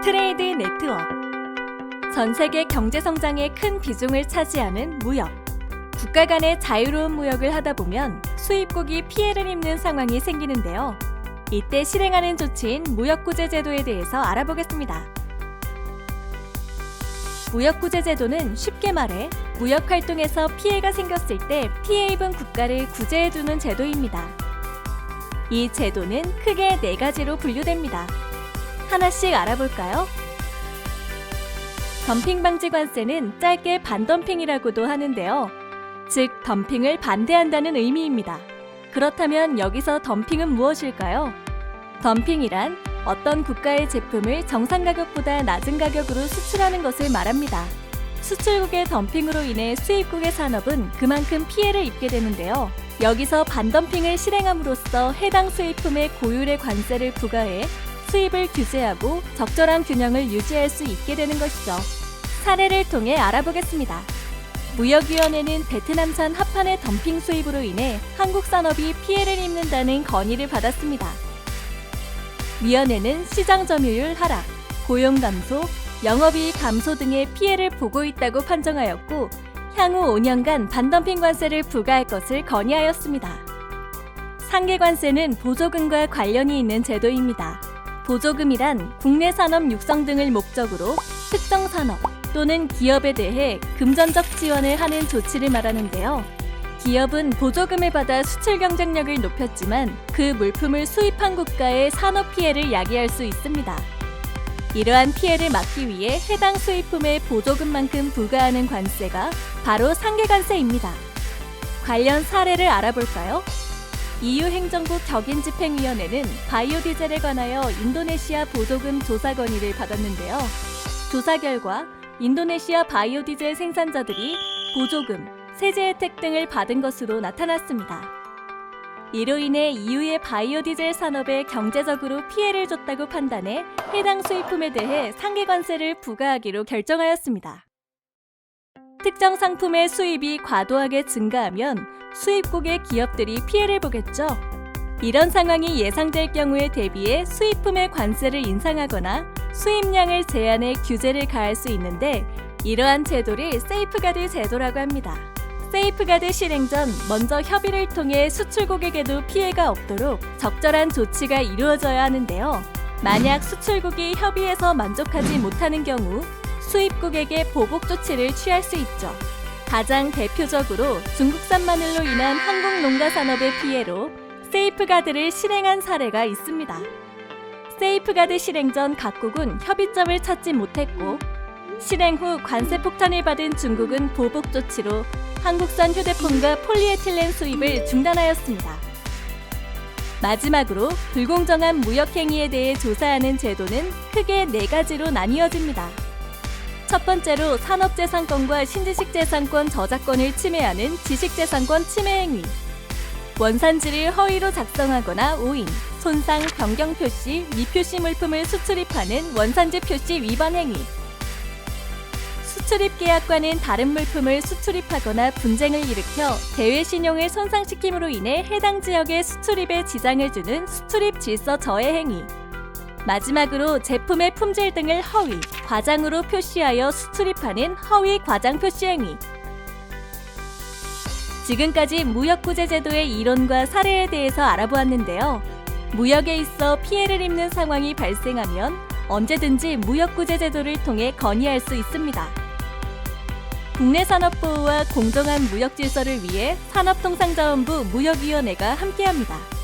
트레이드 네트워크. 전 세계 경제 성장에 큰 비중을 차지하는 무역. 국가 간의 자유로운 무역을 하다 보면 수입국이 피해를 입는 상황이 생기는데요. 이때 실행하는 조치인 무역구제 제도에 대해서 알아보겠습니다. 무역구제 제도는 쉽게 말해 무역 활동에서 피해가 생겼을 때 피해 입은 국가를 구제해주는 제도입니다. 이 제도는 크게 4가지로 분류됩니다. 하나씩 알아볼까요? 덤핑 방지 관세는 짧게 반덤핑이라고도 하는데요. 즉, 덤핑을 반대한다는 의미입니다. 그렇다면 여기서 덤핑은 무엇일까요? 덤핑이란 어떤 국가의 제품을 정상 가격보다 낮은 가격으로 수출하는 것을 말합니다. 수출국의 덤핑으로 인해 수입국의 산업은 그만큼 피해를 입게 되는데요. 여기서 반덤핑을 실행함으로써 해당 수입품의 고율의 관세를 부과해 수입을 규제하고 적절한 균형을 유지할 수 있게 되는 것이죠. 사례를 통해 알아보겠습니다. 무역위원회는 베트남산 합판의 덤핑 수입으로 인해 한국 산업이 피해를 입는다는 건의를 받았습니다. 위원회는 시장 점유율 하락, 고용 감소, 영업이익 감소 등의 피해를 보고 있다고 판정하였고, 향후 5년간 반덤핑 관세를 부과할 것을 건의하였습니다. 상계 관세는 보조금과 관련이 있는 제도입니다. 보조금이란 국내 산업 육성 등을 목적으로 특정 산업 또는 기업에 대해 금전적 지원을 하는 조치를 말하는데요. 기업은 보조금을 받아 수출 경쟁력을 높였지만 그 물품을 수입한 국가의 산업 피해를 야기할 수 있습니다. 이러한 피해를 막기 위해 해당 수입품의 보조금만큼 부과하는 관세가 바로 상계관세입니다. 관련 사례를 알아볼까요? EU 행정국 격인집행위원회는 바이오 디젤에 관하여 인도네시아 보조금 조사 건의를 받았는데요. 조사 결과 인도네시아 바이오 디젤 생산자들이 보조금, 세제 혜택 등을 받은 것으로 나타났습니다. 이로 인해 EU의 바이오 디젤 산업에 경제적으로 피해를 줬다고 판단해 해당 수입품에 대해 상계관세를 부과하기로 결정하였습니다. 특정 상품의 수입이 과도하게 증가하면 수입국의 기업들이 피해를 보겠죠. 이런 상황이 예상될 경우에 대비해 수입품의 관세를 인상하거나 수입량을 제한해 규제를 가할 수 있는데, 이러한 제도를 세이프가드 제도라고 합니다. 세이프가드 실행 전 먼저 협의를 통해 수출국에게도 피해가 없도록 적절한 조치가 이루어져야 하는데요. 만약 수출국이 협의에서 만족하지 못하는 경우 수입국에게 보복 조치를 취할 수 있죠. 가장 대표적으로 중국산 마늘로 인한 한국 농가 산업의 피해로 세이프가드를 실행한 사례가 있습니다. 세이프가드 실행 전 각국은 협의점을 찾지 못했고, 실행 후 관세 폭탄을 받은 중국은 보복 조치로 한국산 휴대폰과 폴리에틸렌 수입을 중단하였습니다. 마지막으로 불공정한 무역 행위에 대해 조사하는 제도는 크게 4가지로 나뉘어집니다. 첫 번째로 산업재산권과 신지식재산권 저작권을 침해하는 지식재산권 침해 행위, 원산지를 허위로 작성하거나 오인, 손상, 변경 표시, 미표시 물품을 수출입하는 원산지 표시 위반 행위, 수출입 계약과는 다른 물품을 수출입하거나 분쟁을 일으켜 대외 신용을 손상시킴으로 인해 해당 지역의 수출입에 지장을 주는 수출입 질서 저해 행위, 마지막으로 제품의 품질 등을 허위, 과장으로 표시하여 수출입하는 허위 과장 표시 행위. 지금까지 무역구제 제도의 이론과 사례에 대해서 알아보았는데요. 무역에 있어 피해를 입는 상황이 발생하면 언제든지 무역구제 제도를 통해 건의할 수 있습니다. 국내 산업 보호와 공정한 무역 질서를 위해 산업통상자원부 무역위원회가 함께합니다.